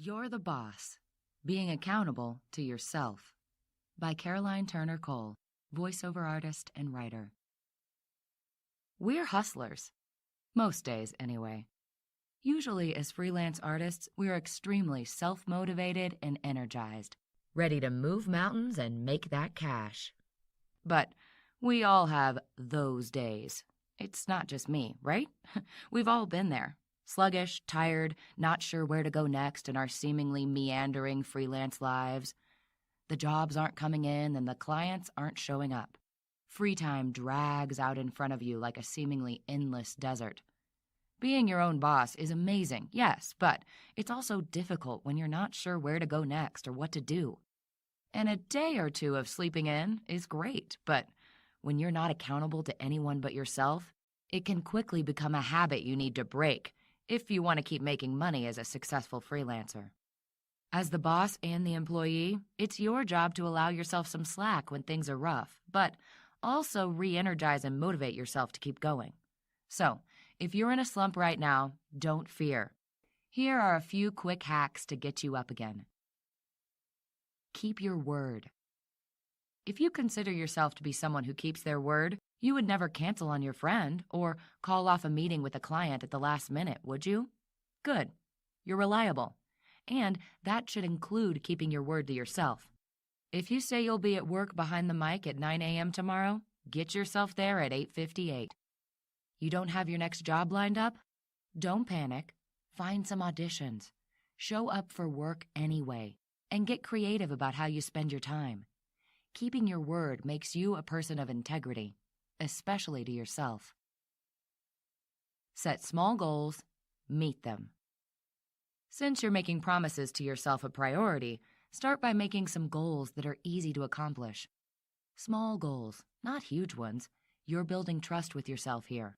You're the Boss, Being Accountable to Yourself by Caroline Turner Cole, voiceover artist and writer. We're hustlers. Most days, anyway. Usually, as freelance artists, we're extremely self-motivated and energized, ready to move mountains and make that cash. But we all have those days. It's not just me, right? We've all been there. Sluggish, tired, not sure where to go next in our seemingly meandering freelance lives. The jobs aren't coming in and the clients aren't showing up. Free time drags out in front of you like a seemingly endless desert. Being your own boss is amazing, yes, but it's also difficult when you're not sure where to go next or what to do. And a day or two of sleeping in is great, but when you're not accountable to anyone but yourself, it can quickly become a habit you need to break if you want to keep making money as a successful freelancer. As the boss and the employee, it's your job to allow yourself some slack when things are rough, but also re-energize and motivate yourself to keep going. So, if you're in a slump right now, don't fear. Here are a few quick hacks to get you up again. Keep your word. If you consider yourself to be someone who keeps their word, you would never cancel on your friend or call off a meeting with a client at the last minute, would you? Good. You're reliable. And that should include keeping your word to yourself. If you say you'll be at work behind the mic at 9 a.m. tomorrow, get yourself there at 8:58. You don't have your next job lined up? Don't panic. Find some auditions. Show up for work anyway, and get creative about how you spend your time. Keeping your word makes you a person of integrity, especially to yourself. Set small goals, meet them. Since you're making promises to yourself a priority, start by making some goals that are easy to accomplish. Small goals, not huge ones. You're building trust with yourself here.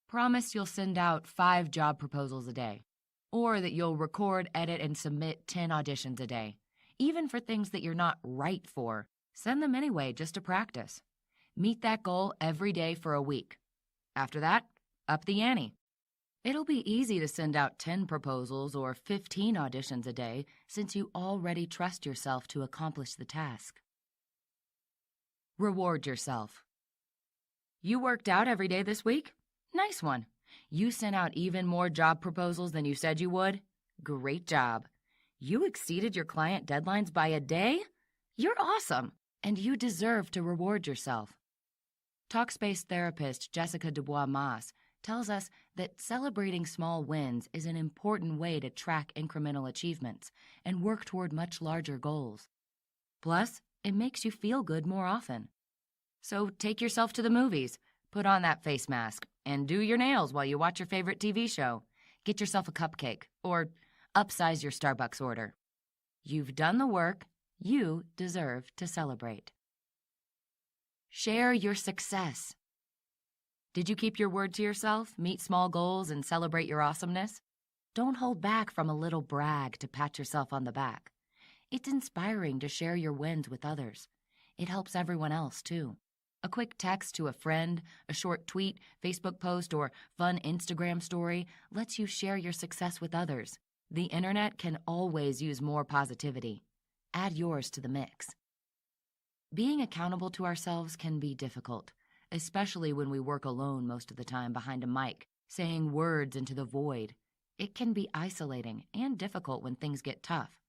Promise you'll send out 5 job proposals a day, or that you'll record, edit, and submit 10 auditions a day. Even for things that you're not right for, send them anyway just to practice. Meet that goal every day for a week. After that, up the ante. It'll be easy to send out 10 proposals or 15 auditions a day since you already trust yourself to accomplish the task. Reward yourself. You worked out every day this week? Nice one. You sent out even more job proposals than you said you would? Great job. You exceeded your client deadlines by a day? You're awesome, and you deserve to reward yourself. Talkspace therapist Jessica Dubois-Maas tells us that celebrating small wins is an important way to track incremental achievements and work toward much larger goals. Plus, it makes you feel good more often. So take yourself to the movies, put on that face mask, and do your nails while you watch your favorite TV show. Get yourself a cupcake, or upsize your Starbucks order. You've done the work. You deserve to celebrate. Share your success. Did you keep your word to yourself, meet small goals, and celebrate your awesomeness? Don't hold back from a little brag to pat yourself on the back. It's inspiring to share your wins with others. It helps everyone else, too. A quick text to a friend, a short tweet, Facebook post, or fun Instagram story lets you share your success with others. The internet can always use more positivity. Add yours to the mix. Being accountable to ourselves can be difficult, especially when we work alone most of the time behind a mic, saying words into the void. It can be isolating and difficult when things get tough.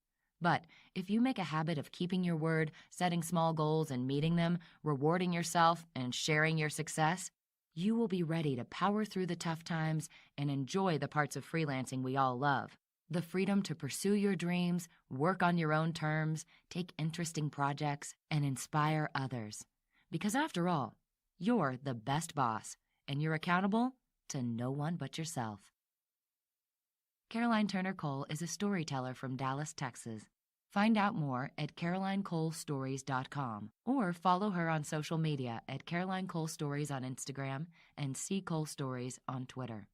But if you make a habit of keeping your word, setting small goals and meeting them, rewarding yourself, and sharing your success, you will be ready to power through the tough times and enjoy the parts of freelancing we all love. The freedom to pursue your dreams, work on your own terms, take interesting projects, and inspire others. Because after all, you're the best boss, and you're accountable to no one but yourself. Caroline Turner Cole is a storyteller from Dallas, Texas. Find out more at CarolineColeStories.com or follow her on social media at Caroline Cole Stories on Instagram and C. Cole Stories on Twitter.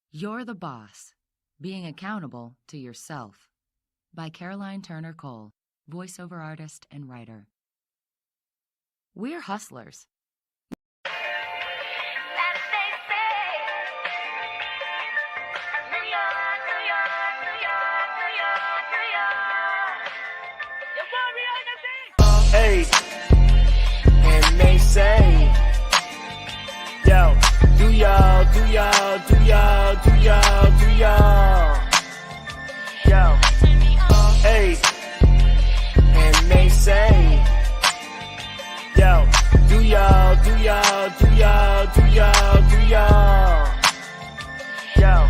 You're the Boss, Being Accountable to Yourself by Caroline Turner Cole, voiceover artist and writer. We're hustlers. Yo, hey, and they say, yo, do y'all. Yo.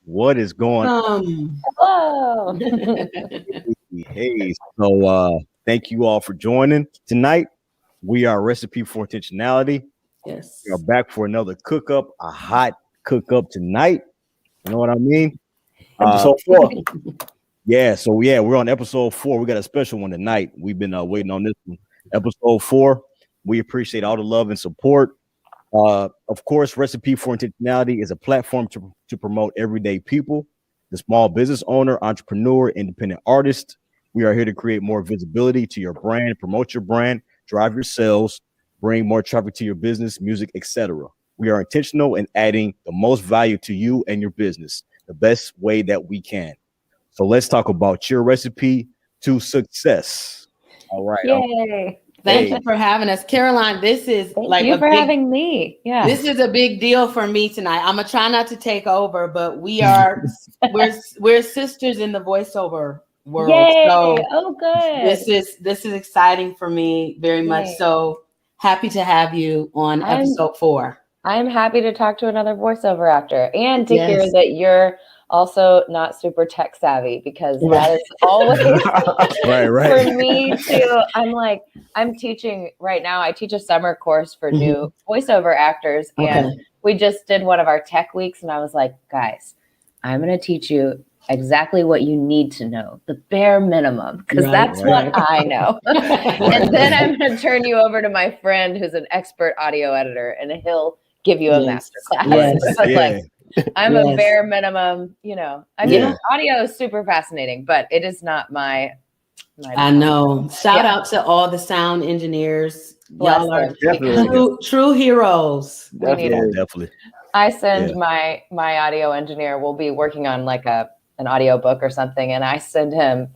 What is going on? Hello. Hey, so thank you all for joining tonight. We are Recipe for Intentionality. Yes. We are back for another cook up, a hot cook up tonight. You know what I mean? Episode 4. Yeah, so we're on episode 4. We got a special one tonight. We've been waiting on this one. Episode 4. We appreciate all the love and support. Of course, Recipe for Intentionality is a platform to promote everyday people, the small business owner, entrepreneur, independent artist. We are here to create more visibility to your brand, promote your brand, drive your sales, bring more traffic to your business, music, etc. We are intentional in adding the most value to you and your business, the best way that we can. So let's talk about your recipe to success. All right. Yay. Thank you for having us, Caroline. This is Thank you for having me. Yeah, this is a big deal for me tonight. I'm gonna try not to take over, but we're sisters in the voiceover world. Yay. So oh, good. This is exciting for me very much. Yay. So happy to have you on episode 4. I'm happy to talk to another voiceover actor and to Yes. hear that you're also not super tech savvy, because that is always right. for me too. I'm teaching right now. I teach a summer course for new voiceover actors, and we just did one of our tech weeks, and I was like, guys, I'm going to teach you exactly what you need to know, the bare minimum, because that's what I know. And then I'm going to turn you over to my friend who's an expert audio editor, and he'll give you a master class. Yes. I'm a bare minimum, I mean, audio is super fascinating, but it is not my I know. Shout out to all the sound engineers. Y'all are true heroes. Definitely. I send my audio engineer, we'll be working on like an audio book or something, and I send him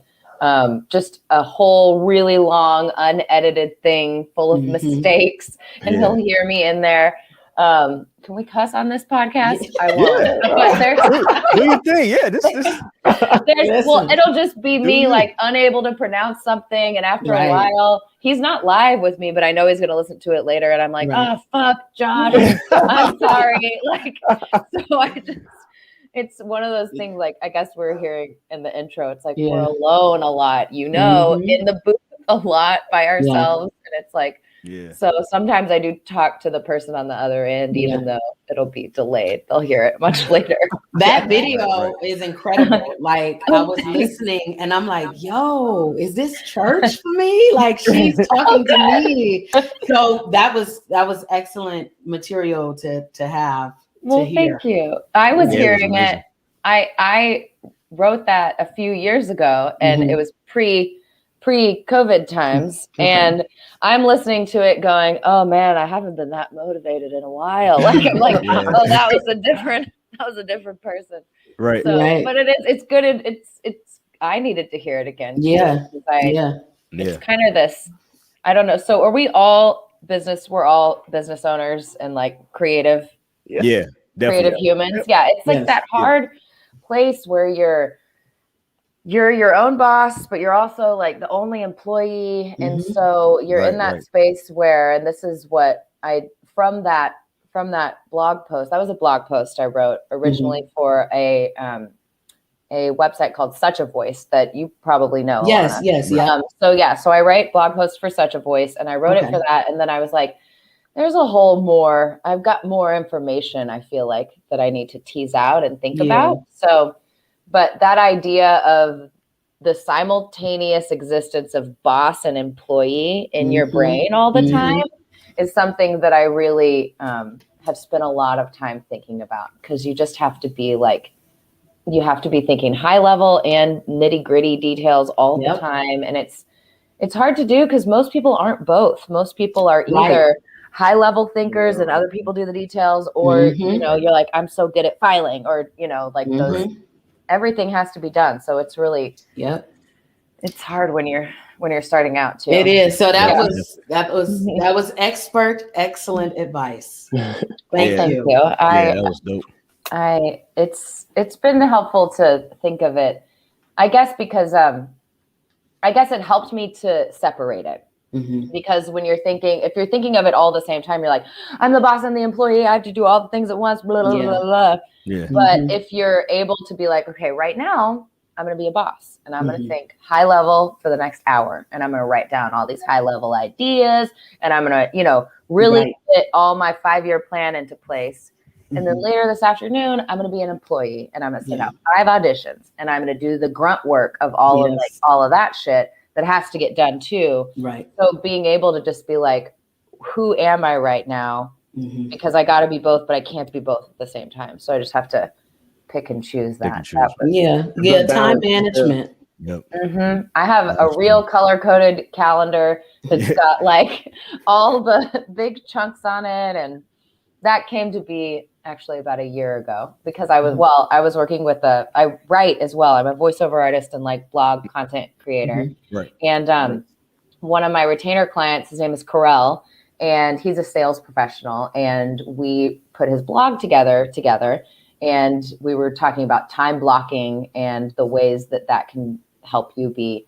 just a whole really long unedited thing full of mistakes, and he'll hear me in there. Can we cuss on this podcast? I won't. But do you think? Yeah, this well, it'll just be me like unable to pronounce something, and after a while, he's not live with me, but I know he's gonna listen to it later, and I'm like, oh fuck, Josh, I'm sorry. It's one of those things, like I guess we're hearing in the intro, it's like we're alone a lot, in the booth a lot by ourselves, and it's like. Yeah. So sometimes I do talk to the person on the other end, even though it'll be delayed. They'll hear it much later. That video is incredible. Like I was listening and I'm like, yo, is this church for me? Like she's talking to me. So that was excellent material to have. Well, thank you. I was hearing it. I wrote that a few years ago, and it was pre-COVID times, and I'm listening to it going, oh man, I haven't been that motivated in a while. Like I'm like, oh, that was a different person. Right. So, but it's good. It's I needed to hear it again. It's kind of this, I don't know. So are we all we're all business owners and like creative creative humans. Yeah. It's like that hard place where you're your own boss, but you're also like the only employee. And so you're in that space where, and this is what from that blog post, that was a blog post I wrote originally for a website called Such a Voice that you probably know. So I write blog posts for Such a Voice, and I wrote it for that. And then I was like, there's a whole more, I've got more information I feel like that I need to tease out and think about. So, but that idea of the simultaneous existence of boss and employee in your brain all the time is something that I really have spent a lot of time thinking about, because you just have to be like, you have to be thinking high level and nitty gritty details all the time. And it's hard to do because most people aren't both. Most people are either high level thinkers and other people do the details, or, you're like, I'm so good at filing, or, like those, everything has to be done. So it's really, It's hard when you're starting out too. It is. So that was excellent advice. Thank you. That was dope. It's been helpful to think of it, I guess, because I guess it helped me to separate it. Mm-hmm. Because if you're thinking of it all at the same time, you're like, I'm the boss, I'm the employee, I have to do all the things at once, blah, blah, blah, blah. Yeah. But if you're able to be like, okay, right now, I'm going to be a boss and I'm going to think high level for the next hour. And I'm going to write down all these high level ideas and I'm going to, really fit all my 5-year plan into place. And then later this afternoon, I'm going to be an employee and I'm going to send out 5 auditions and I'm going to do the grunt work of all of that shit that has to get done too. Right. So being able to just be like, who am I right now? Because I got to be both, but I can't be both at the same time. So I just have to pick and choose that. Time management. Yep. I have a real color-coded calendar that's got like all the big chunks on it, and that came to be actually about a year ago because I was working with I write as well. I'm a voiceover artist and like blog content creator. Right. And one of my retainer clients, his name is Carell, and he's a sales professional, and we put his blog together. And we were talking about time blocking and the ways that can help you be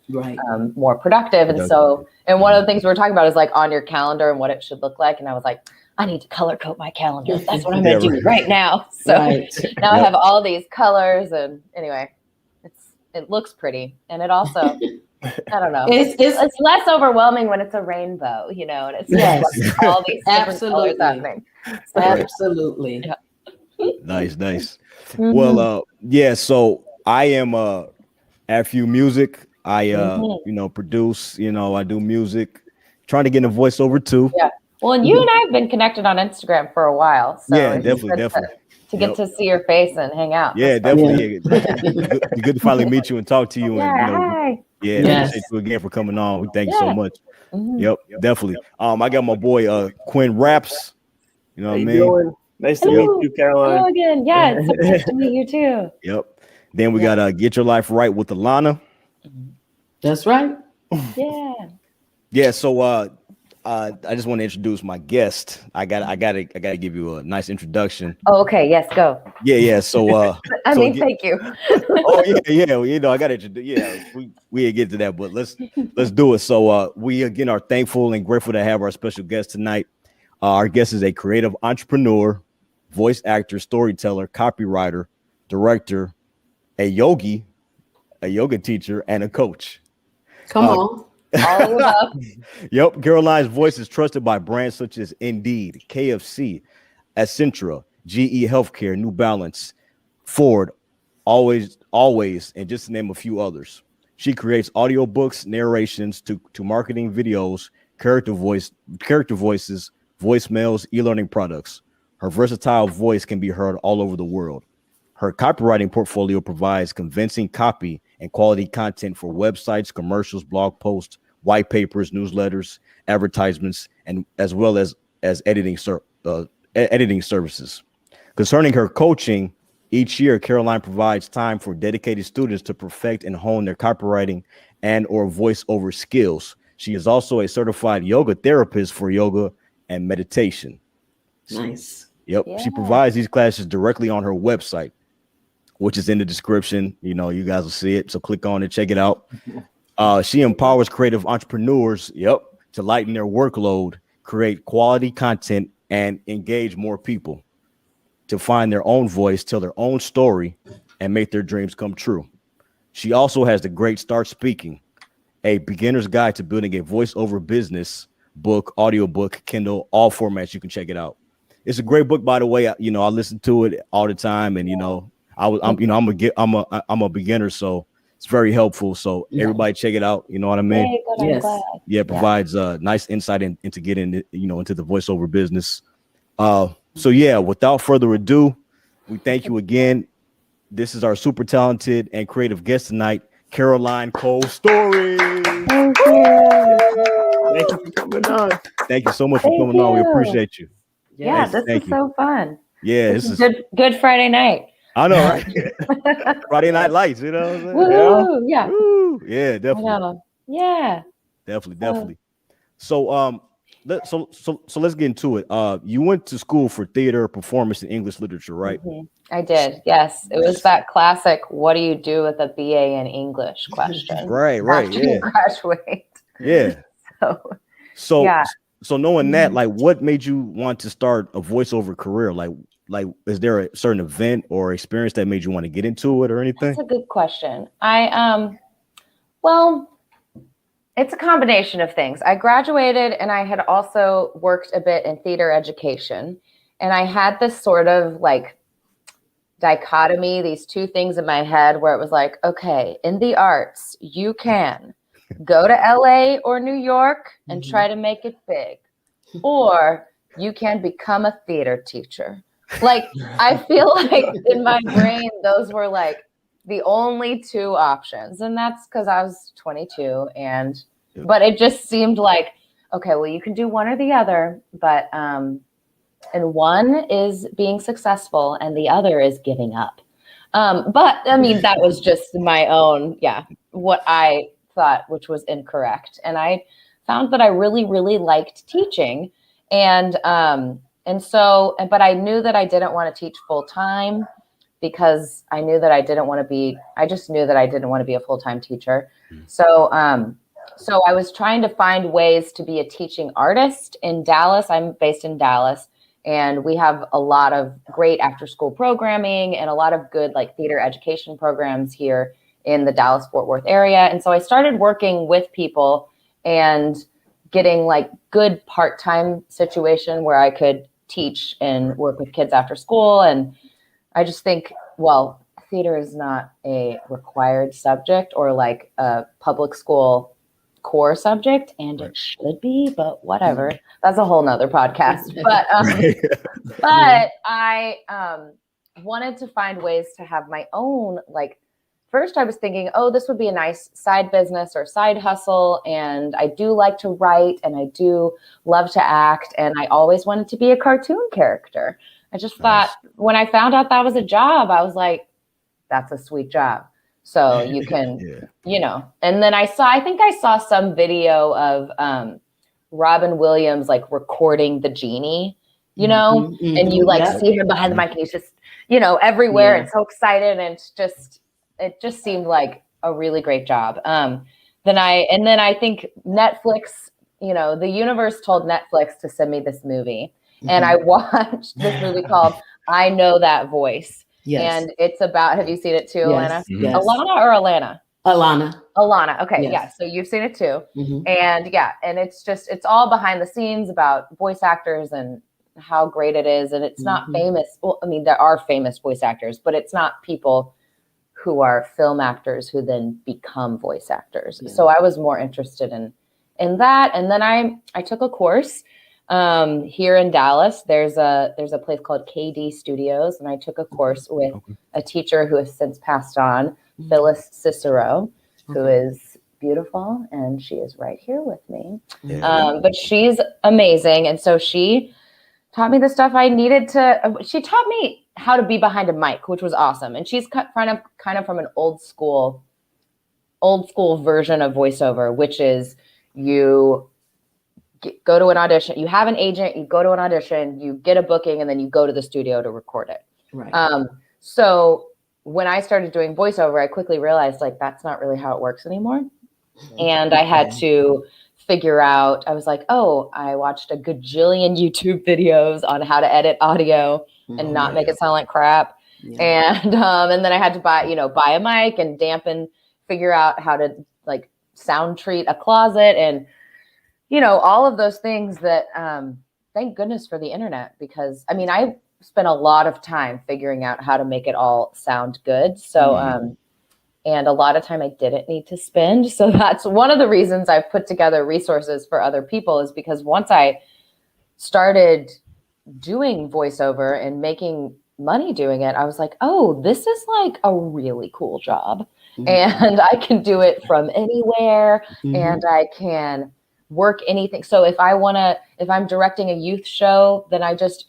more productive. And one of the things we were talking about is like on your calendar and what it should look like. And I was like, I need to color code my calendar. That's what I'm going to do right now. So now I have all these colors. And anyway, it looks pretty. And it also, I don't know. It's less overwhelming when it's a rainbow, and it's like all these different colors happening. So, absolutely. Yeah. Nice. Well, so I am at Few Music. I produce, I do music, trying to get into voiceover too. Yeah. Well, and you and I have been connected on Instagram for a while. So definitely. To get to see your face and hang out. Yeah, definitely. It's good to finally meet you and talk to you. Hi. Appreciate you again for coming on. We thank you so much. Yep, definitely. I got my boy Quinn Raps. You know what I mean? Nice to meet you, Caroline. Hello again. Yeah, it's so nice to meet you too. Yep. Then we got Get Your Life Right with Alana. That's right. Yeah. Yeah. So I just want to introduce my guest. I gotta give you a nice introduction. Oh, okay. Yes, go. Yeah. So thank you. I gotta introduce. Yeah, we get to that, but let's do it. So we again are thankful and grateful to have our special guest tonight. Our guest is a creative entrepreneur, voice actor, storyteller, copywriter, director, a yoga teacher, and a coach. Come on. All up. Yep. Caroline's voice is trusted by brands such as Indeed, KFC, Accenture, GE Healthcare, New Balance, Ford, Always, and just to name a few others. She creates audiobooks, narrations to marketing videos, character voices, voicemails, e-learning products. Her versatile voice can be heard all over the world. Her copywriting portfolio provides convincing copy and quality content for websites, commercials, blog posts, white papers, newsletters, advertisements, and as well as editing services. Concerning her coaching, each year, Caroline provides time for dedicated students to perfect and hone their copywriting and or voiceover skills. She is also a certified yoga therapist for yoga and meditation. Nice. Yep. Yeah. She provides these classes directly on her website, which is in the description. You guys will see it. So click on it, check it out. She empowers creative entrepreneurs, to lighten their workload, create quality content, and engage more people to find their own voice, tell their own story, and make their dreams come true. She also has the Great Start Speaking, a beginner's guide to building a voiceover business, book, audiobook, Kindle, all formats. You can check it out. It's a great book, by the way. I listen to it all the time, and I'm a beginner, so it's very helpful. So everybody check it out. You know what I mean? Yes. Yeah, it provides nice insight into getting into the voiceover business. So without further ado, we thank you again. This is our super talented and creative guest tonight, Caroline Cole Story. Thank you. Thank you for coming on. Thank you so much for coming on. We appreciate you. Yeah, this is so fun. Yeah, this is good Friday night. I know, right? Friday Night Lights, you know what I'm saying? Woo, yeah. Woo. too. Yeah, definitely. Yeah. Definitely. So let's get into it. You went to school for theater, performance, and English literature, right? Mm-hmm. I did. Yes. It was that classic, what do you do with a BA in English question. Right. After you graduate. Yeah. Yeah. So knowing that, like, what made you want to start a voiceover career? Like, is there a certain event or experience that made you want to get into it or anything? That's a good question. Well, it's a combination of things. I graduated and I had also worked a bit in theater education. And I had this sort of like dichotomy, these two things in my head where it was like, okay, in the arts, you can go to LA or New York and try to make it big, or you can become a theater teacher. Like, I feel like in my brain, those were like the only two options. And that's because I was 22 but it just seemed like, okay, well, you can do one or the other, but, and one is being successful and the other is giving up. But I mean, that was just my own, what I thought, which was incorrect. And I found that I really, really liked teaching. But I knew that I didn't want to teach full time because I knew that I didn't want to be a full-time teacher. So I was trying to find ways to be a teaching artist in Dallas. I'm based in Dallas. And we have a lot of great after-school programming and a lot of good like theater education programs here in the Dallas-Fort Worth area. And so I started working with people and getting like good part-time situation where I could teach and work with kids after school. And I just think, well, theater is not a required subject or like a public school core subject, and it should be, but whatever. That's a whole nother podcast. But I wanted to find ways to have my own, like, first I was thinking, oh, this would be a nice side business or side hustle. And I do like to write and I do love to act. And I always wanted to be a cartoon character. I just thought when I found out that was a job, I was like, that's a sweet job. So you can, and then I think I saw some video of Robin Williams, like recording the genie, and you like see him behind the mic and he's just, everywhere and so excited. And it just seemed like a really great job. Then I think Netflix, the universe told Netflix to send me this movie. And I watched this movie called I Know That Voice. Yes. And it's about, have you seen it too, Alana? Yes. Alana or Alana? Alana. Okay. Yes. Yeah. So you've seen it too. And and it's all behind the scenes about voice actors and how great it is. And it's not famous. Well, I mean, there are famous voice actors, but it's not people who are film actors who then become voice actors. Yeah. So I was more interested in that. And then I took a course here in Dallas. There's a place called KD Studios, and I took a course with a teacher who has since passed on, Phyllis Cicero, who is beautiful, and she is right here with me. But she's amazing, and so she taught me the stuff I needed to. She taught me how to be behind a mic, which was awesome. And she's kind of from an old school version of voiceover, which is you go to an audition, you have an agent, you go to an audition, you get a booking, and then you go to the studio to record it. Right. So when I started doing voiceover, I quickly realized like that's not really how it works anymore. And I had to figure out, I was like, oh, I watched a gajillion YouTube videos on how to edit audio and not make it sound like crap. Yeah. And then I had to buy a mic and dampen, figure out how to like sound treat a closet and all of those things that, thank goodness for the internet, because I mean, I spent a lot of time figuring out how to make it all sound good. So, and a lot of time I didn't need to spend. So that's one of the reasons I've put together resources for other people, is because once I started doing voiceover and making money doing it, I was like, oh, this is like a really cool job. And I can do it from anywhere and I can work anything. So if I'm directing a youth show, then I just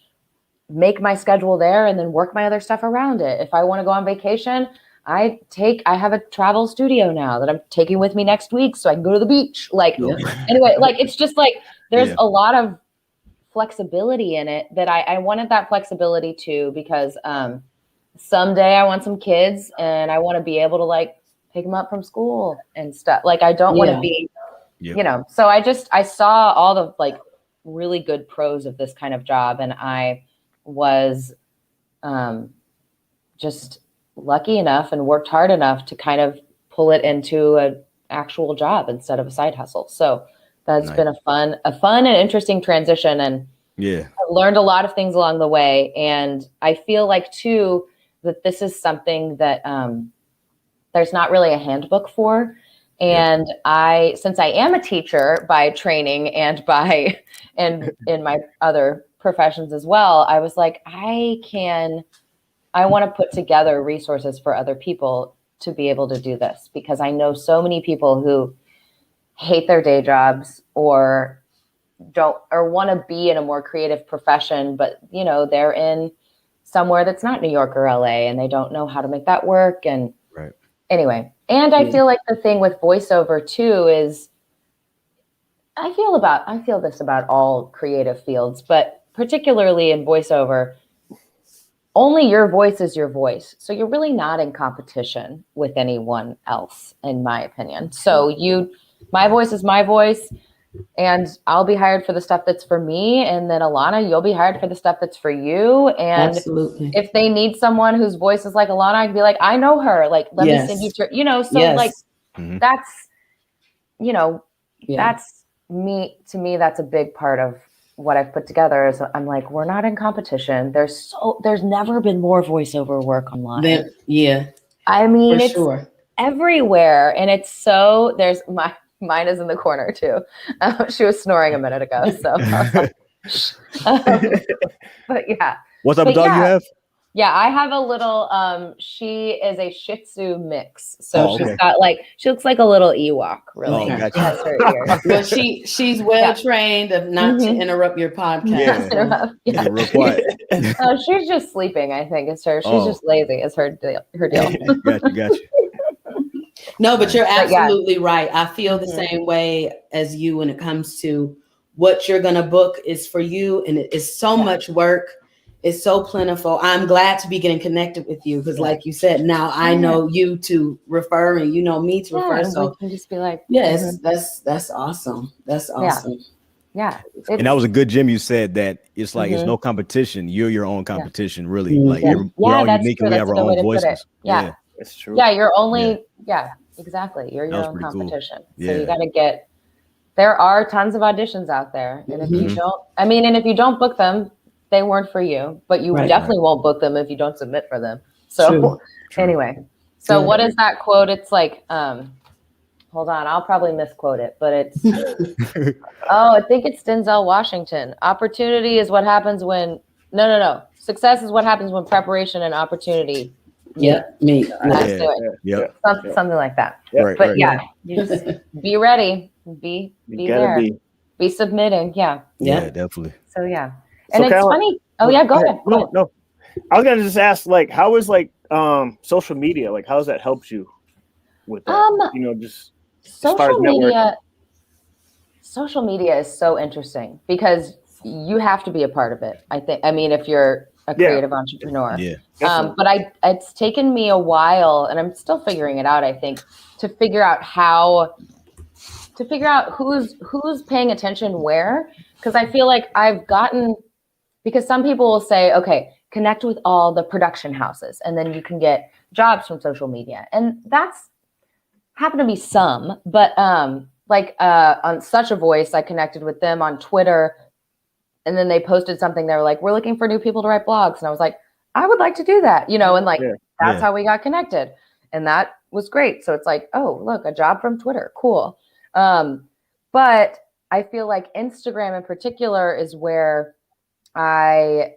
make my schedule there and then work my other stuff around it. If I want to go on vacation, I have a travel studio now that I'm taking with me next week so I can go to the beach. Like, anyway, like, it's just like, there's a lot of flexibility in it that I wanted that flexibility too, because someday I want some kids and I want to be able to like pick them up from school and stuff. Like, I don't want to be, you know, so I saw all the like really good pros of this kind of job. And I was just lucky enough and worked hard enough to kind of pull it into an actual job instead of a side hustle. So that's been a fun and interesting transition. And I learned a lot of things along the way. And I feel like too, that this is something that there's not really a handbook for. And since I am a teacher by training and in my other professions as well, I was like, I want to put together resources for other people to be able to do this, because I know so many people who hate their day jobs or want to be in a more creative profession, but you know, they're in somewhere that's not New York or LA and they don't know how to make that work. And anyway, and I feel like the thing with voiceover too is I feel this about all creative fields, but particularly in voiceover, only your voice is your voice. So you're really not in competition with anyone else, in my opinion. So my voice is my voice, and I'll be hired for the stuff that's for me. And then Alana, you'll be hired for the stuff that's for you. And if they need someone whose voice is like Alana, I can be like, I know her. Like, let me send you to, you know, so like, that's, you know, that's me, to me, that's a big part of what I've put together is I'm like, we're not in competition. There's never been more voiceover work online. I mean, it's everywhere. And it's so, mine is in the corner too. She was snoring a minute ago. So I was like, but yeah. What type of dog you have? Yeah, I have a little, she is a Shih Tzu mix. So she's got like, she looks like a little Ewok, really. Gotcha. Has her ears. Well, she's well trained of not to interrupt your podcast. Real quiet. She's just sleeping, I think. She's just lazy is her deal. Gotcha. No, but you're absolutely right. I feel the same way as you when it comes to what you're going to book is for you. And it is so much work. It's so plentiful. I'm glad to be getting connected with you because like you said, now I know you to refer and you know me to refer. So we can just be like, that's awesome. That's awesome. Yeah. And that was a good gem. You said that it's like, it's no competition. You're your own competition, really. Like we're all unique and we have our own voices. Yeah. That's true. Yeah. You're only, exactly. You're your own competition. Cool. So you got to there are tons of auditions out there. And if you don't, and if you don't book them, they weren't for you, but you definitely won't book them if you don't submit for them. So anyway, so what is that quote? It's like, hold on, I'll probably misquote it, but it's, I think it's Denzel Washington. Opportunity is what happens when, no. Success is what happens when preparation and opportunity. Meet. Something like that. But you just be ready. Be there. Be submitting. Yeah, definitely. So and it's funny. Oh yeah, go ahead. No. I was gonna just ask, like, how is social media? Like, how has that helped you with that? Just social media. Social media is so interesting because you have to be a part of it. If you're a creative entrepreneur. But it's taken me a while, and I'm still figuring it out. I think to figure out who's paying attention where, because I feel like because some people will say, okay, connect with all the production houses and then you can get jobs from social media. And that's happened to be some, but on Such a Voice, I connected with them on Twitter and then they posted something. They were like, we're looking for new people to write blogs. And I was like, I would like to do that, and that's how we got connected. And that was great. So it's like, oh, look, a job from Twitter. Cool. But I feel like Instagram in particular is where I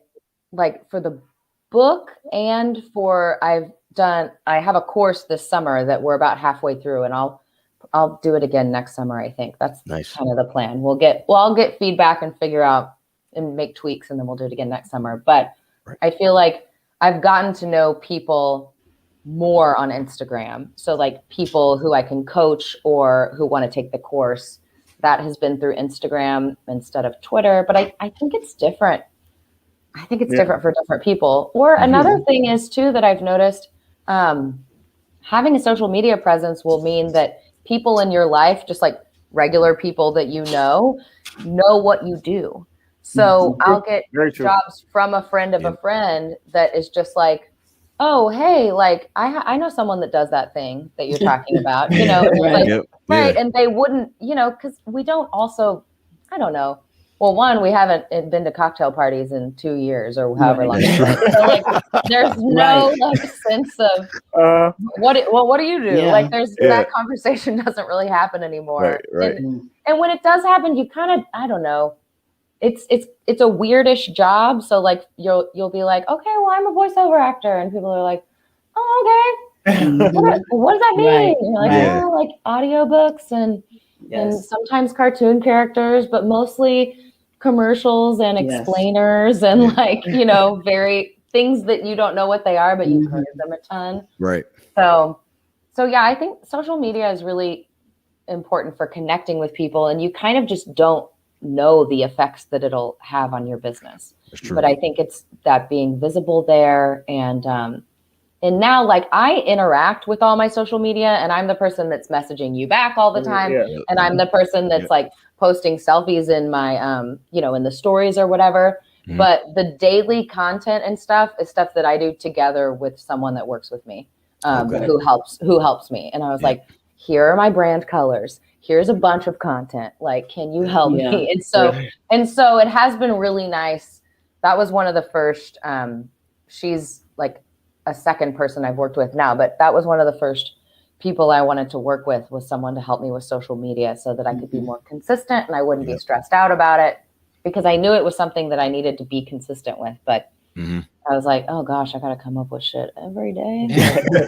for the book and I have a course this summer that we're about halfway through, and I'll do it again next summer. I think that's kind of the plan. I'll get feedback and figure out and make tweaks, and then we'll do it again next summer. But I feel like I've gotten to know people more on Instagram. So like people who I can coach or who want to take the course, that has been through Instagram instead of Twitter. But I think it's different. I think it's different for different people. Or another thing is too, that I've noticed, having a social media presence will mean that people in your life, just like regular people that you know what you do. So I'll get jobs from a friend of a friend that is just like, oh, hey, like I know someone that does that thing that you're talking about, you know, right. And they wouldn't, you know, because we don't also, I don't know. Well, one, we haven't been to cocktail parties in 2 years or however long. So like, there's no like sense of what do you do? Like, there's that conversation doesn't really happen anymore. Right. And when it does happen, you kind of, I don't know. It's a weirdish job. So like you'll be like, okay, well, I'm a voiceover actor, and people are like, oh, okay. What does that mean? And you're like, oh, like audiobooks and sometimes cartoon characters, but mostly commercials and explainers and like, you know, very things that you don't know what they are, but you've heard of them a ton. Right. So yeah, I think social media is really important for connecting with people, and you kind of just don't know the effects that it'll have on your business. That's true. But I think it's that being visible there. And now like I interact with all my social media, and I'm the person that's messaging you back all the time. And I'm the person that's like posting selfies in my, you know, in the stories or whatever. But the daily content and stuff is stuff that I do together with someone that works with me, who helps me. And I was like, here are my brand colors. Here's a bunch of content. Like, can you help me? And so it has been really nice. That was one of the first, she's like a second person I've worked with now, but that was one of the first people I wanted to work with, was someone to help me with social media so that I could be more consistent and I wouldn't be stressed out about it, because I knew it was something that I needed to be consistent with. But I was like, oh gosh, I got to come up with shit every day.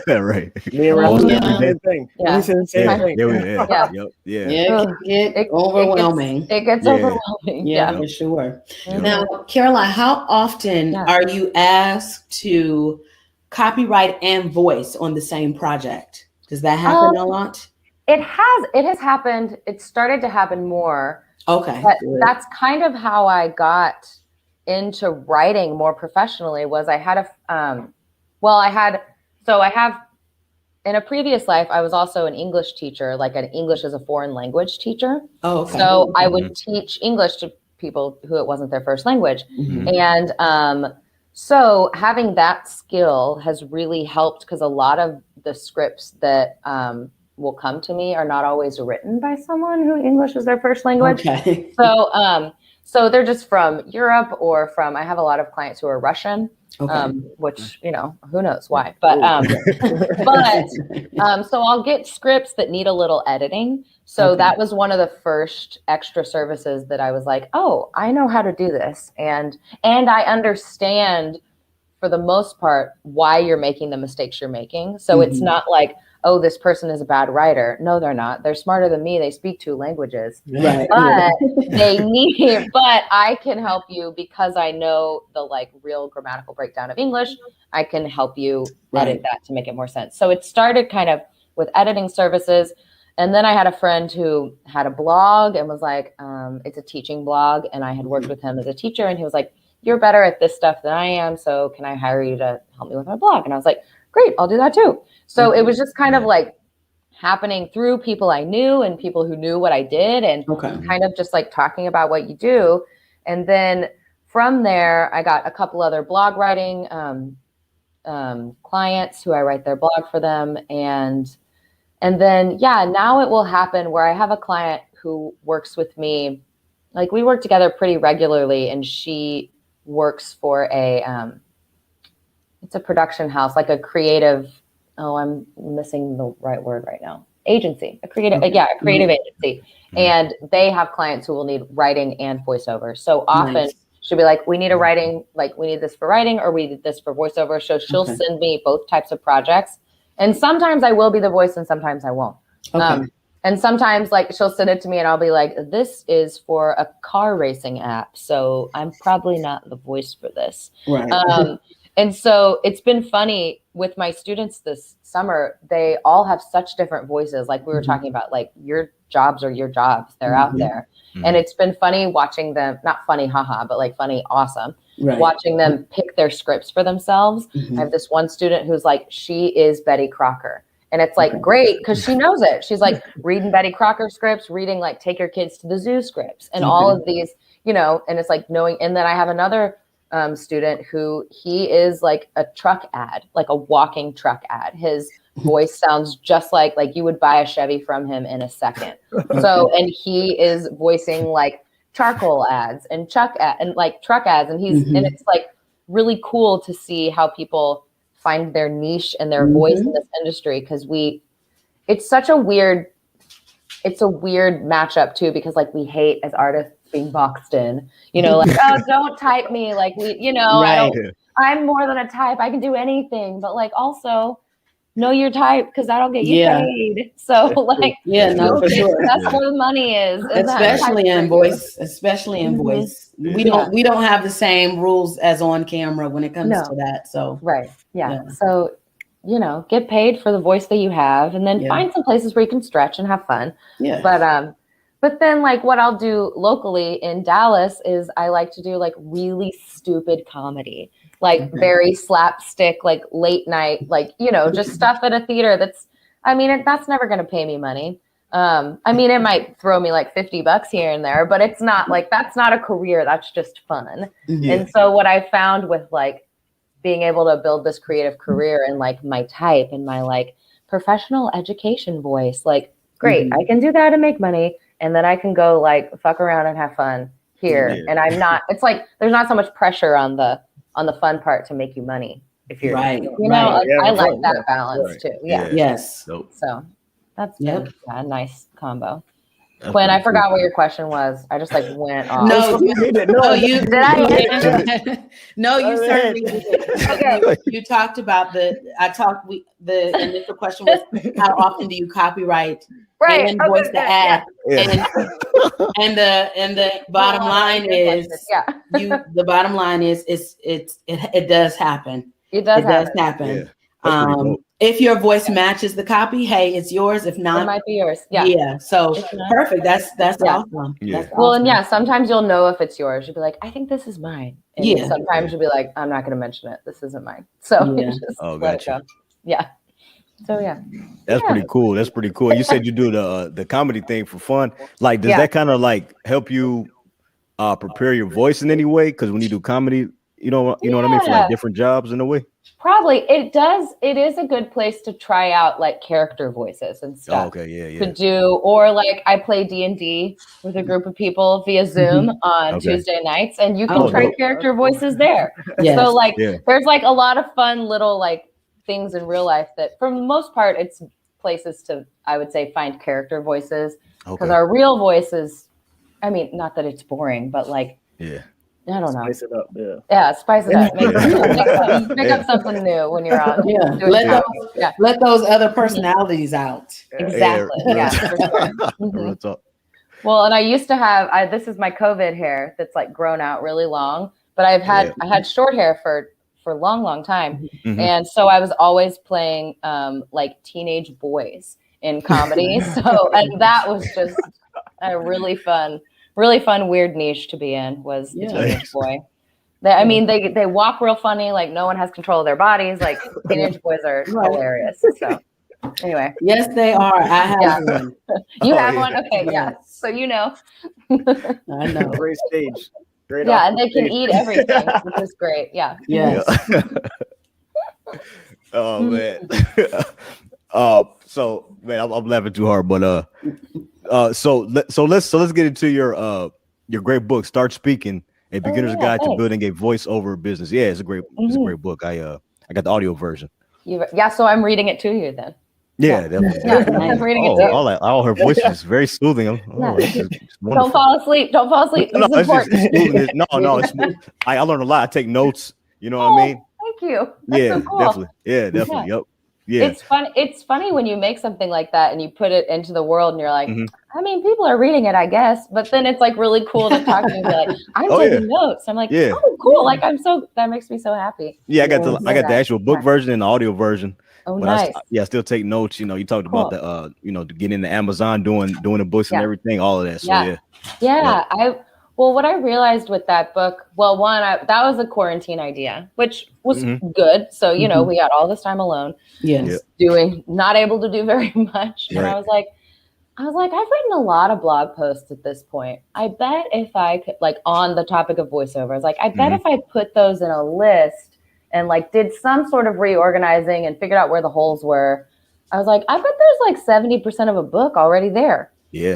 Right. Me and Ralph said the same thing. We said the same thing. It gets overwhelming. It gets overwhelming. Yeah, for sure. Now, Caroline, how often are you asked to copyright and voice on the same project? Does that happen a lot? It has happened. It started to happen more. Okay. But that's kind of how I got into writing more professionally. Was I had in a previous life, I was also an English teacher, like an English as a foreign language teacher. Oh, okay. So I would teach English to people who it wasn't their first language. And so having that skill has really helped, because a lot of the scripts that will come to me are not always written by someone who English is their first language. Okay. So they're just from Europe or from, I have a lot of clients who are Russian, which, you know, who knows why, but so I'll get scripts that need a little editing. So that was one of the first extra services that I was like, oh, I know how to do this. And I understand for the most part why you're making the mistakes you're making. So it's not like, oh, this person is a bad writer. No, they're not. They're smarter than me. They speak 2 languages. Right. But but I can help you because I know the like real grammatical breakdown of English. I can help you edit that to make it more sense. So it started kind of with editing services. And then I had a friend who had a blog and was like, it's a teaching blog. And I had worked with him as a teacher, and he was like, you're better at this stuff than I am. So can I hire you to help me with my blog? And I was like, great, I'll do that too. So it was just kind of like happening through people I knew and people who knew what I did, and kind of just like talking about what you do. And then from there, I got a couple other blog writing clients who I write their blog for them. And then, now it will happen where I have a client who works with me. Like, we work together pretty regularly, and she works for it's a production house, like a creative, I'm missing the right word right now. Agency, a creative agency. And they have clients who will need writing and voiceover. So often she'll be like, we need a writing, like we need this for writing, or we need this for voiceover. So she'll send me both types of projects. And sometimes I will be the voice and sometimes I won't. And sometimes like she'll send it to me and I'll be like, this is for a car racing app, so I'm probably not the voice for this. Right. And so it's been funny with my students this summer. They all have such different voices. Like we were talking about, like your jobs are your jobs. They're out there. And it's been funny watching them, not funny, haha, but like funny, awesome. Watching them pick their scripts for themselves. I have this one student who's like, she is Betty Crocker. And it's like, great, because she knows it. She's like reading Betty Crocker scripts, reading like Take Your Kids to the Zoo scripts, and all of these, you know, and it's like knowing. And then I have another student who he is like a truck ad, like a walking truck ad. His voice sounds just like you would buy a Chevy from him in a second. So, and he is voicing like charcoal ads and truck ads, and he's and it's like really cool to see how people find their niche and their voice in this industry, because it's such a weird matchup too, because like we hate as artists being boxed in, you know, like, oh, don't type me, like we, you know, I'm more than a type, I can do anything, but like also know your type, because that'll get you paid. So like, for sure, that's where the money is especially in voice. We don't have the same rules as on camera when it comes to that. So so you know, get paid for the voice that you have, and then find some places where you can stretch and have fun. But then like what I'll do locally in Dallas is I like to do like really stupid comedy, like very slapstick, like late night, like, you know, just stuff at a theater that's never going to pay me money. I mean, it might throw me like $50 here and there, but it's not like, that's not a career. That's just fun. And so what I found with like being able to build this creative career and like my type and my like professional education voice, like, great, I can do that and make money. And then I can go like fuck around and have fun here. And I'm not, it's like, there's not so much pressure on the fun part to make you money. If you're, I like that balance too. So that's been a nice combo. That's Quinn, I forgot cool. what your question was. I just like went off. You did. No, you certainly did. Okay. You talked about the initial question was, how often do you copyright and voice the ad? And the bottom line is, the bottom line is it does happen. It does happen. Yeah. If your voice matches the copy, hey, it's yours. If not, it might be yours. So perfect. That's awesome. Well, and sometimes you'll know if it's yours. You'll be like, I think this is mine. And sometimes you'll be like, I'm not going to mention it. This isn't mine. So just let it go. So that's pretty cool. That's pretty cool. You said you do the comedy thing for fun. Like, does that kind of like help you prepare your voice in any way? Because when you do comedy, you know what I mean, for like different jobs in a way. Probably it does. It is a good place to try out like character voices and stuff. To do, or like I play D&D with a group of people via Zoom on Tuesday nights, and you can try character voices there. So like, there's like a lot of fun little like things in real life that, for the most part, it's places to, I would say, find character voices, because our real voices, I mean, not that it's boring, but like, I don't know. Spice it up, spice it up. Make up something new when you're on. Let those other personalities out. Exactly. For sure. Well, and I used to have, this is my COVID hair that's like grown out really long, but I had short hair for a long time. And so I was always playing like teenage boys in comedy. And that was just a really fun, weird niche to be in, was the teenage boy. They walk real funny, like no one has control of their bodies. Like teenage boys are hilarious. So anyway. Yes, they are. I have one. You have one? Okay, so you know. I know. Great stage. Great and they can eat everything, which is great. Oh man. So man, I'm laughing too hard, but so let's get into your great book, Start Speaking: A Beginner's Guide to Building a Voiceover Business. Yeah, it's a great book. I got the audio version. So I'm reading it to you then. Yeah, definitely. I'm reading it too. All her voice is very soothing. Don't fall asleep. It's important. I learned a lot. I take notes. You know what I mean? Thank you. That's so cool. Definitely. Yeah, definitely. Yep. Yeah. It's funny when you make something like that and you put it into the world and you're like, I mean, people are reading it, I guess, but then it's like really cool to talk to you like, I'm taking notes. I'm like, oh, cool. Like, that makes me so happy. Yeah, I got the actual book version and the audio version. Oh, but nice. I still take notes. You know, you talked about the, getting into Amazon, doing the books and everything, all of that. So Well, what I realized with that book, that was a quarantine idea, which was good. So, we had all this time alone. Yes. Not able to do very much. And I was like, I've written a lot of blog posts at this point. I bet if I could, like, on the topic of voiceover, I was like, I bet if I put those in a list and like did some sort of reorganizing and figured out where the holes were, I was like, I bet there's like 70% of a book already there. Yeah.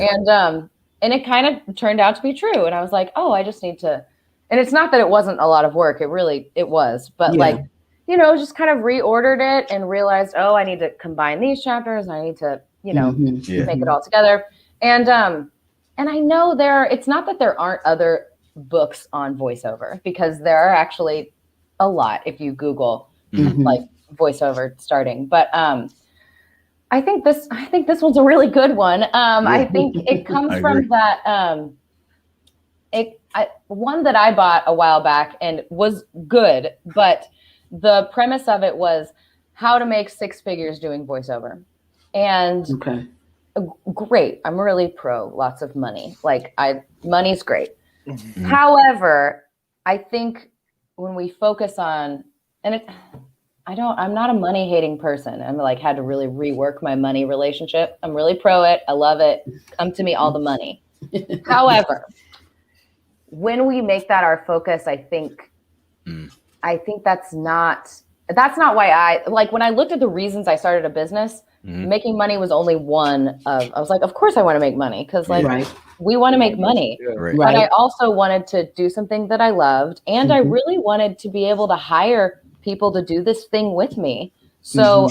And it kind of turned out to be true. And I was like, oh, I just need to, and it's not that it wasn't a lot of work. It was, but just kind of reordered it and realized, oh, I need to combine these chapters and I need to, make it all together. And I know it's not that there aren't other books on voiceover, because there are actually a lot if you Google like voiceover starting. But I think this one's a really good one. I think it comes from that one that I bought a while back and was good, but the premise of it was how to make 6 figures doing voiceover. And great. I'm really pro lots of money. Like money's great. Mm-hmm. However, I think when we focus on, I'm not a money hating person. I'm like had to really rework my money relationship. I'm really pro it. I love it. Come to me, all the money. However, when we make that our focus, I think that's not why I when I looked at the reasons I started a business, making money was only one of, I was like, of course I want to make money. Cause we want to make money, but I also wanted to do something that I loved. And I really wanted to be able to hire people to do this thing with me. So,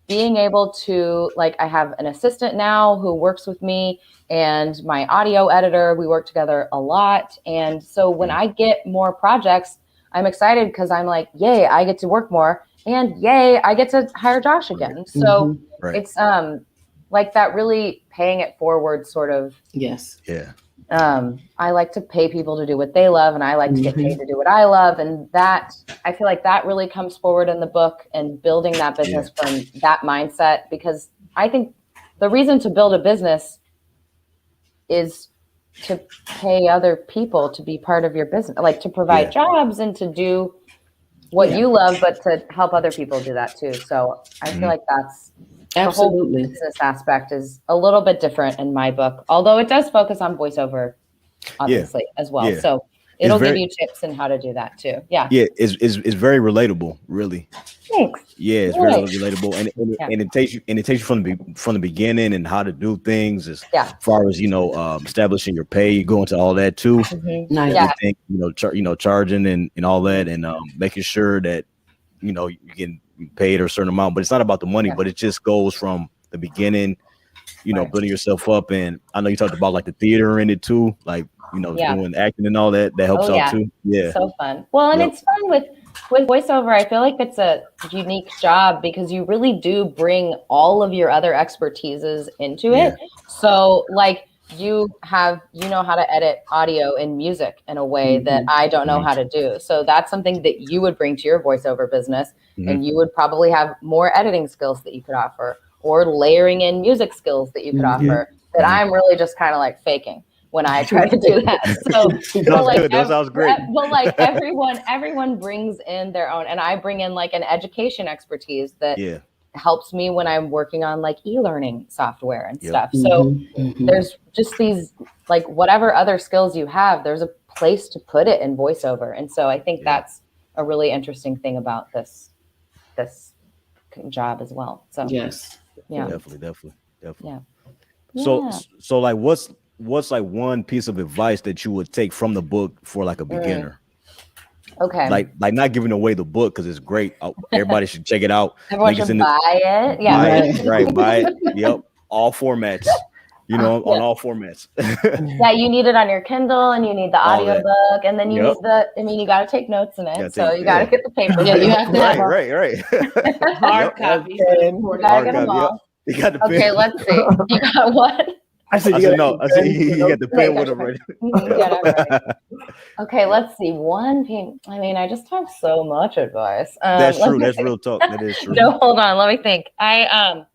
being able to, I have an assistant now who works with me and my audio editor, we work together a lot. And so when I get more projects, I'm excited because I'm like, yay, I get to work more, and yay, I get to hire Josh again. So it's that really paying it forward sort of. Yes. Yeah. I like to pay people to do what they love, and I like to get paid to do what I love. And that, I feel like that really comes forward in the book, and building that business from that mindset, because I think the reason to build a business is to pay other people to be part of your business, like to provide jobs and to do what you love, but to help other people do that too. So I feel like that's absolutely, the whole business aspect is a little bit different in my book, although it does focus on voiceover, obviously, as well. Yeah. So it'll give you tips on how to do that too. Yeah. Yeah. It's very relatable, really. Thanks. Yeah, it's very relatable, and it takes you from the beginning and how to do things as far as establishing your pay, go into all that too. Nice. Charging and all that, and making sure that you can paid a certain amount, but it's not about the money, but it just goes from the beginning, building yourself up. And I know you talked about the theater in it too, doing acting and all that helps out too. Yeah. So fun. Well, and it's fun with voiceover. I feel like it's a unique job because you really do bring all of your other expertises into it. So you know how to edit audio and music in a way that I don't know how to do. So that's something that you would bring to your voiceover business, and you would probably have more editing skills that you could offer, or layering in music skills that you could offer that I'm really just kind of faking when I try to do that. So that sounds great. But everyone brings in their own, and I bring in an education expertise that helps me when I'm working on e-learning software and stuff. So there's just these whatever other skills you have, there's a place to put it in voiceover. And so I think that's a really interesting thing about this job as well. So definitely. Yeah. So what's one piece of advice that you would take from the book for a beginner? Okay. Like not giving away the book because it's great. Everybody should check it out. Everyone should buy it. Yeah. Buy it. Yep. All formats. On all formats. You need it on your Kindle, and you need the audio book, and then you need you got to take notes in it. So you got to get the paper. Yeah, you have to have right. Hard copy. You got to get them all. You got the Okay, let's see. You got what? I said no. I said you got the pen with him right. Okay, let's see. I mean, I just have so much advice. That's true. That's real talk. That is true. No, hold on. Let me think. I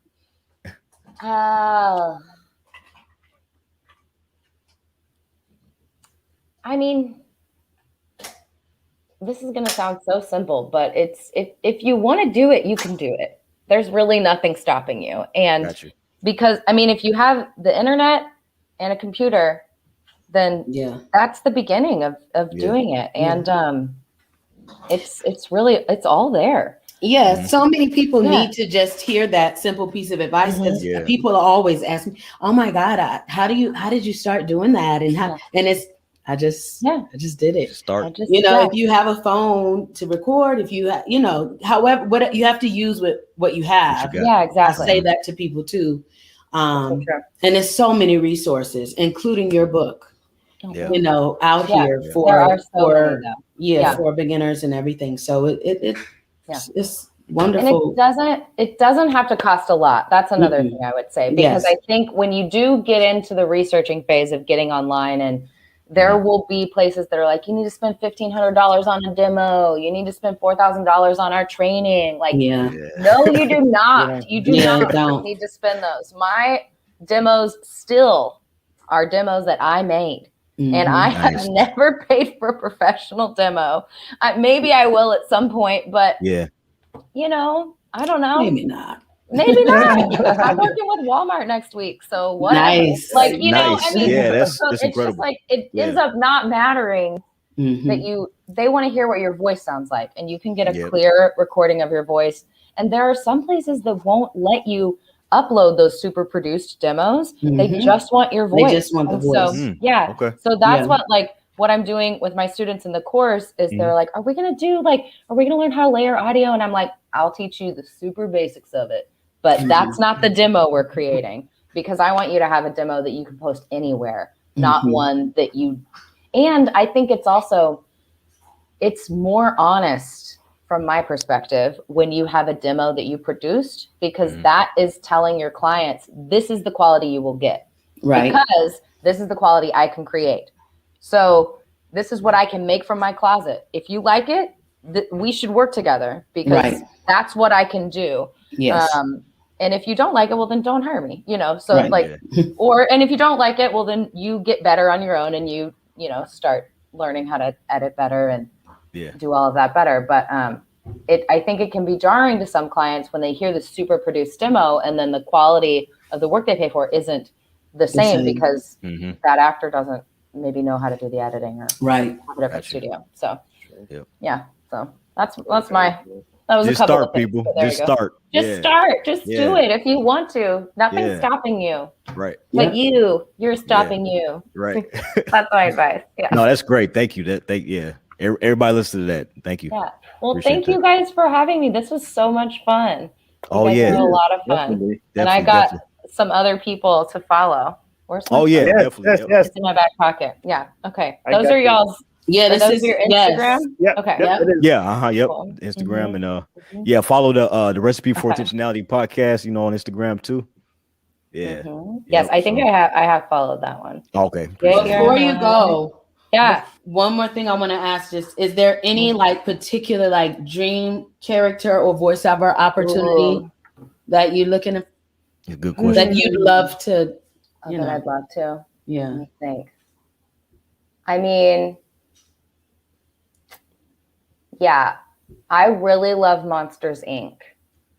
mean, this is going to sound so simple, but if you want to do it, you can do it. There's really nothing stopping you. And because, I mean, if you have the internet and a computer, then that's the beginning of doing it. And it's all there. Yeah, so many people need to just hear that simple piece of advice. People always ask me, "Oh my God, how did you start doing that?" And I just did it. If you have a phone to record, if you however, what you have to use with what you have. Yeah, exactly. I say that to people too. And there's so many resources, including your book. Out here for beginners and everything. So it's wonderful. And it doesn't have to cost a lot. That's another thing I would say, because I think when you do get into the researching phase of getting online, and there will be places that are like, you need to spend $1,500 on a demo. You need to spend $4,000 on our training. Like, no, you do not. You do not need to spend those. My demos still are demos that I made. And I have never paid for a professional demo. Maybe I will at some point, but I don't know. Maybe not. I'm working with Walmart next week, so what? Nice. Like, I mean, that's it's incredible. just like it ends up not mattering that they want to hear what your voice sounds like, and you can get a clear recording of your voice. And there are some places that won't let you upload those super produced demos. They just want your voice. They just want the voice. So that's what I'm doing with my students in the course is they're like, are we going to learn how to layer audio? And I'm like, I'll teach you the super basics of it, but that's not the demo we're creating, because I want you to have a demo that you can post anywhere, not one that and I think it's more honest from my perspective when you have a demo that you produced, because that is telling your clients, this is the quality you will get, because this is the quality I can create. So this is what I can make from my closet. If you like it, we should work together, because that's what I can do. Yes. And if you don't like it, well, then don't hire me, so and if you don't like it, well, then you get better on your own and you start learning how to edit better and do all of that better. But I think it can be jarring to some clients when they hear the super produced demo and then the quality of the work they pay for isn't the same because that actor doesn't maybe know how to do the editing or have a different studio. So so that was just a couple start, of things. people. So just start. Just do it if you want to. Nothing's stopping you. Right. But you're stopping you. Right. That's my advice. Yeah. No, that's great. Thank you. Everybody listen to that. Thank you. Yeah. Well, thank you guys for having me. This was so much fun. You guys had a lot of fun. Definitely, and I got some other people to follow. Where's my definitely. It's in my back pocket. Yeah. Okay. Those are y'all's. Yeah, this is your Instagram. Yep. Okay. Yep. Cool. Instagram and follow the Recipe for Intentionality podcast. On Instagram too. Yeah. Yes, I think I have followed that one. Okay. Before you go, one more thing I want to ask: is there any particular dream character or voiceover opportunity that you're looking at? A good question. That you'd love to. I'd love to. Yeah. Let me think. I mean. Yeah, I really love Monsters, Inc.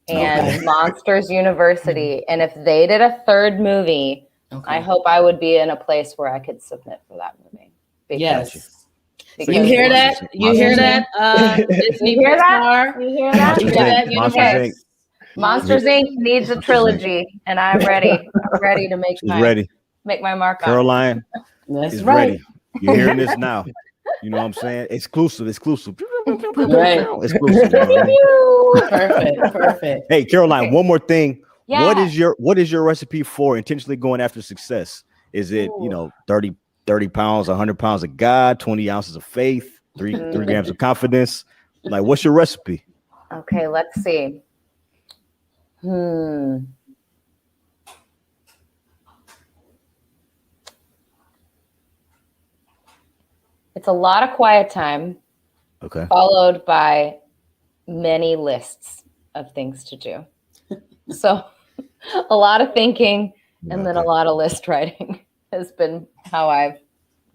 and Monsters University. And if they did a third movie, I hope I would be in a place where I could submit for that movie. Because you hear that? You hear that? You hear that? You hear that? Monsters Inc. needs a trilogy, and I'm ready. I'm ready to make my mark on it. Caroline is ready. You're hearing this now. You know what I'm saying? Exclusive. Right. Exclusive. Perfect. Hey, Caroline, one more thing. Yeah. What is your recipe for intentionally going after success? Is it, 30 pounds, 100 pounds of God, 20 ounces of faith, 3 grams of confidence? Like, what's your recipe? Okay, let's see. It's a lot of quiet time. Okay. Followed by many lists of things to do. So a lot of thinking and then a lot of list writing has been how I've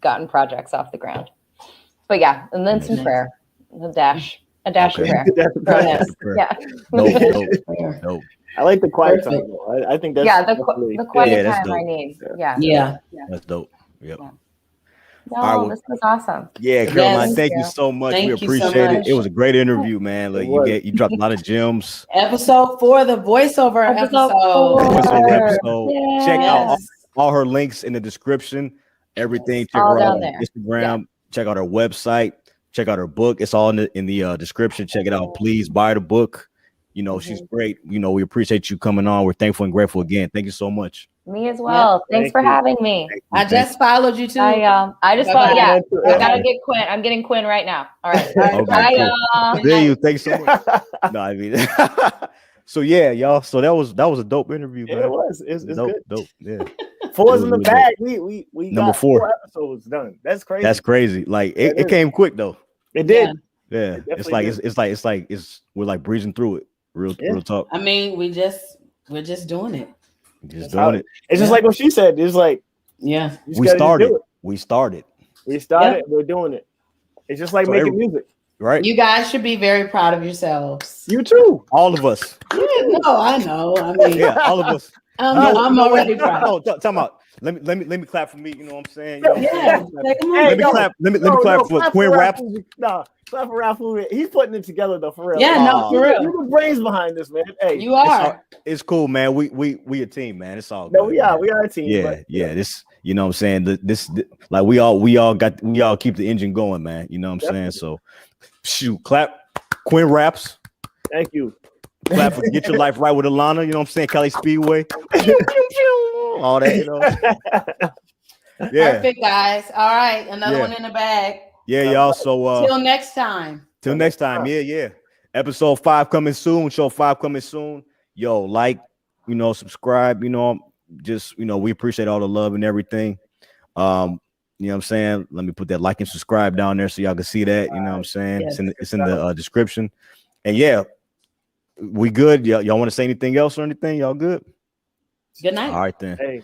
gotten projects off the ground. But yeah, and then some prayer, a dash of prayer. Yeah. Dope. I like the quiet time. I think that's the quiet time I need. Yeah. That's dope. Yep. Yeah. No, this was awesome. Yeah, Caroline, thank you so much. We appreciate it. It was a great interview, man. Like you dropped a lot of gems. Episode 4, the voiceover episode. Yes. Check out all her links in the description. Everything. Check her out on Instagram. Yeah. Check out her website. Check out her book. It's all in the description. Check it out. Please buy the book. You know, she's great. You know, we appreciate you coming on. We're thankful and grateful again. Thank you so much. Me as well. Yeah, thanks for having me. I just followed you too. I just followed. Yeah, I gotta get Quinn. I'm getting Quinn right now. All right. Bye, y'all. There you. Thanks so much. No, I mean, so yeah, y'all. So that was a dope interview, man. Yeah, it was. It's dope, good. Dope. Yeah. 4's in the bag. We number got 4 episodes done. That's crazy. That's crazy. Like it came quick though. It did. Yeah. It's like we're like breezing through it. Real talk. I mean, we're just doing it. Just doing it. It's just like what she said. It's like, we started. We're doing it. It's just like making music, right? You guys should be very proud of yourselves. You too, all of us. Yeah, no, I know. I mean, all of us. I'm already proud. No, talk about. Let me clap for me. You know what I'm saying? Let me clap for Quinn Raps. No, clap for Rap. He's putting it together though, for real. Yeah, no, for real. You're the brains behind this, man. Hey, you are. It's cool, man. We a team, man. It's all good. No, we are a team. Yeah. This, you know what I'm saying? This like we all keep the engine going, man. You know what I'm saying? So, shoot, clap, Quinn Raps. Thank you. Clap for Get Your Life Right with Alana. You know what I'm saying? Cali Speedway. All that, you know. Yeah. Perfect, guys. All right, another one in the bag. Yeah, y'all. So till next time. Yeah. Episode 5 coming soon. Show 5 coming soon. Yo, subscribe. We appreciate all the love and everything. You know what I'm saying? Let me put that like and subscribe down there so y'all can see that. You know what I'm saying? Yes, it's in the description. And yeah, we good. Y'all want to say anything else or anything? Y'all good? Good night. All right then. Hey.